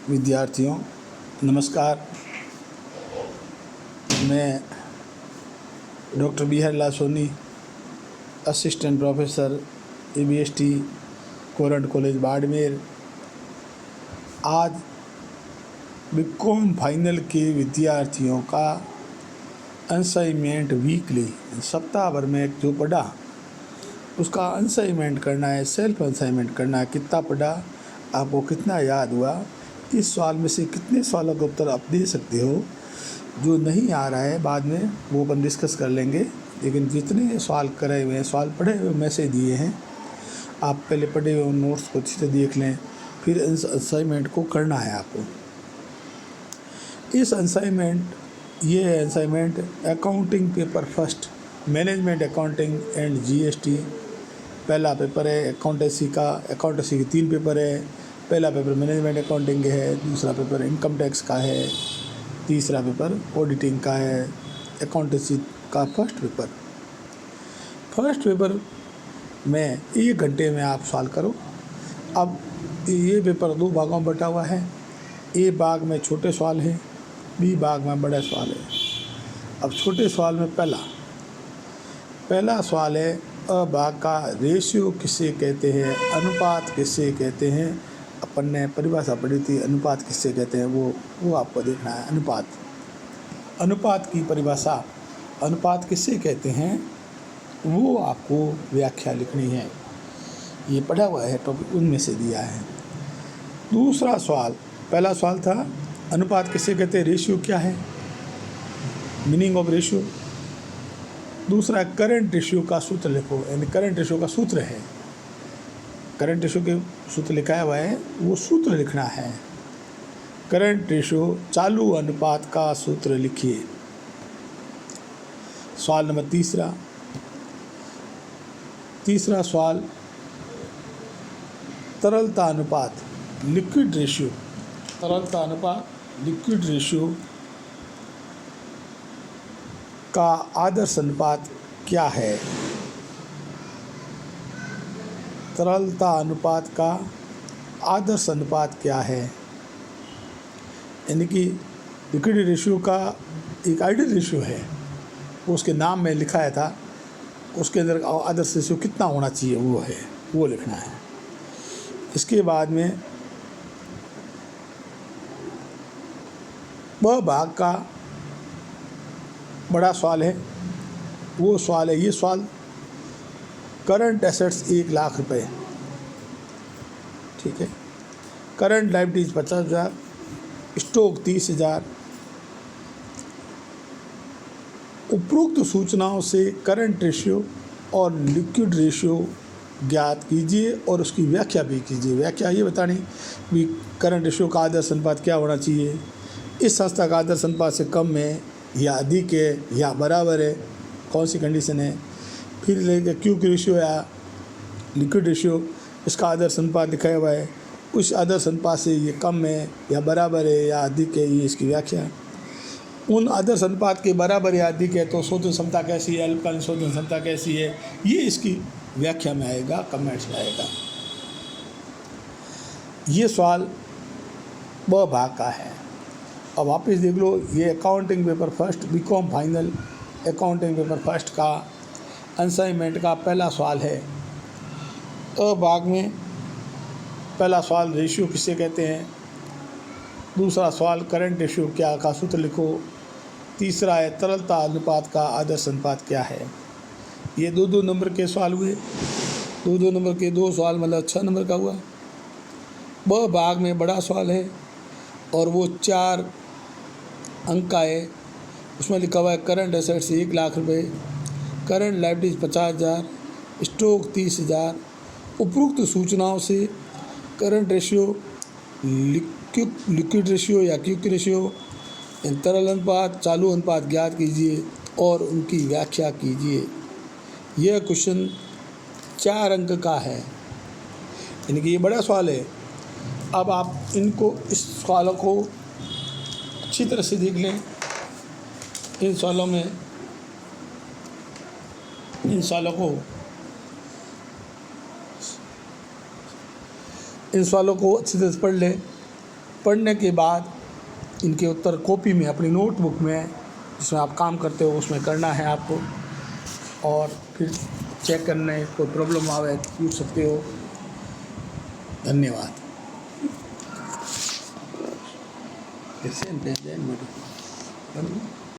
विद्यार्थियों नमस्कार। मैं doctor B Harlal Soni, assistant professor ABST Korant college Barmer. आज बीकॉम फाइनल के विद्यार्थियों का असाइनमेंट वीकली सप्ताह भर में जो पढ़ा उसका असाइनमेंट करना है, सेल्फ असाइनमेंट करना है। कितना पढ़ा, आपको कितना याद हुआ, इस सवाल में से कितने सवालों का उत्तर आप दे सकते हो। जो नहीं आ रहा है बाद में वो अपन डिस्कस कर लेंगे, लेकिन जितने सवाल करे हुए हैं, सवाल पढ़े हुए मैसेज दिए हैं, आप पहले पढ़े हुए नोट्स को अच्छे से देख लें, फिर इस असाइनमेंट को करना है आपको। इस ये है assignment accounting paper first, management accounting and GST। पहला पेपर है अकाउंटेंसी का। अकाउंटेंसी के 3 पेपर है। पहला पेपर मैनेजमेंट अकाउंटिंग है, दूसरा पेपर इनकम टैक्स का है, तीसरा पेपर ऑडिटिंग का है। अकाउंटेंसी का फर्स्ट पेपर में 1 घंटे में आप सॉल्व करो। अब ये पेपर 2 भागों में बटा हुआ है। A भाग में छोटे सवाल हैं, B भाग में बड़े सवाल है। अब छोटे सवाल में पहला सवाल है, अ भाग का रेशियो किसे कहते हैं, अनुपात किसे कहते हैं। अपन ने परिभाषा पढ़ी थी, अनुपात किसे कहते हैं, वो आपको देखना है। अनुपात की परिभाषा, अनुपात किसे कहते हैं, वो आपको व्याख्या लिखनी है। ये पढ़ा हुआ है टॉपिक, उनमें से दिया है। दूसरा सवाल, पहला सवाल था अनुपात किसे कहते हैं, रेशियो क्या है, मीनिंग ऑफ रेशियो। दूसरा करंट रेशियो का सूत्र लिखो, यानी करंट रेशियो का सूत्र है, करंट रेशियो के सूत्र लिखा हुआ है, वो सूत्र लिखना है। करंट रेशियो चालू अनुपात का सूत्र लिखिए। सवाल नंबर तीसरा सवाल, तरलता अनुपात लिक्विड रेशियो, तरलता अनुपात लिक्विड रेशियो का आदर्श अनुपात क्या है। तरलता अनुपात का आदर्श अनुपात क्या है, यानी कि लिक्विड रेशियो का एक आइडियल रेशियो है, उसके नाम में लिखा था, उसके अंदर आदर्श रेशियो कितना होना चाहिए वो लिखना है। इसके बाद में वह भाग का बड़ा सवाल है, वो सवाल है, ये सवाल करंट एसेट्स 1 लाख रुपए, ठीक है। Current liabilities 50,000, stock 30,000। उपरोक्त सूचनाओं से करंट रेशियो और लिक्विड रेशियो ज्ञात कीजिए और उसकी व्याख्या भी कीजिए। व्याख्या ये बतानी कि करंट रेशियो का आदर्श अनुपात क्या होना चाहिए, इस संस्था का आदर्श अनुपात से कम है या अधिक है या बराबर है, कौन सी कंडीशन है। फिर लेके क्विक रेशियो या लिक्विड रेशियो, इसका आदर्श अनुपात लिखा हुआ है, उस आदर्श अनुपात से ये कम है या बराबर है या अधिक है, ये इसकी व्याख्या है। उन आदर्श अनुपात के बराबर या अधिक है तो शोधन क्षमता कैसी है, अल्पकालीन शोधन क्षमता कैसी है, ये इसकी व्याख्या में आएगा, कमेंट्स में आएगा। ये सवाल ब भाग का है। अब वापस देख लो, ये accounting paper first, BCom final accounting paper first का असाइनमेंट का पहला सवाल है। अ भाग में पहला सवाल रेशियो किसे कहते हैं, दूसरा सवाल करंट रेशियो क्या का सूत्र लिखो, तीसरा है तरलता अनुपात का आदर्श अनुपात क्या है। ये 2-2 नंबर के सवाल हुए, 2-2 नंबर के 2 सवाल मतलब 6 नंबर का हुआ। ब भाग में बड़ा सवाल है और वो 4 अंक का है। उसमें लिखा हुआ है करंट एसेट्स 1 लाख रुपए, करंट लायबिलिटीज 50,000, स्टॉक 30,000। उपरोक्त सूचनाओं से करंट रेशियो, लिक्विड रेशियो या क्विक रेशियो, तरल अनुपात, चालू अनुपात ज्ञात कीजिए और उनकी व्याख्या कीजिए। यह क्वेश्चन 4 अंक का है, यानी कि ये बड़ा सवाल है। अब आप इस सवालों को अच्छी तरह से देख लें। इन सवालों को इन सवालों को अच्छी तरह से पढ़ लें। पढ़ने के बाद इनके उत्तर कॉपी में अपनी नोटबुक में जिसमें आप काम करते हो उसमें करना है आपको, और फिर चेक करने कोई प्रॉब्लम आवे पूछ सकते हो। धन्यवाद।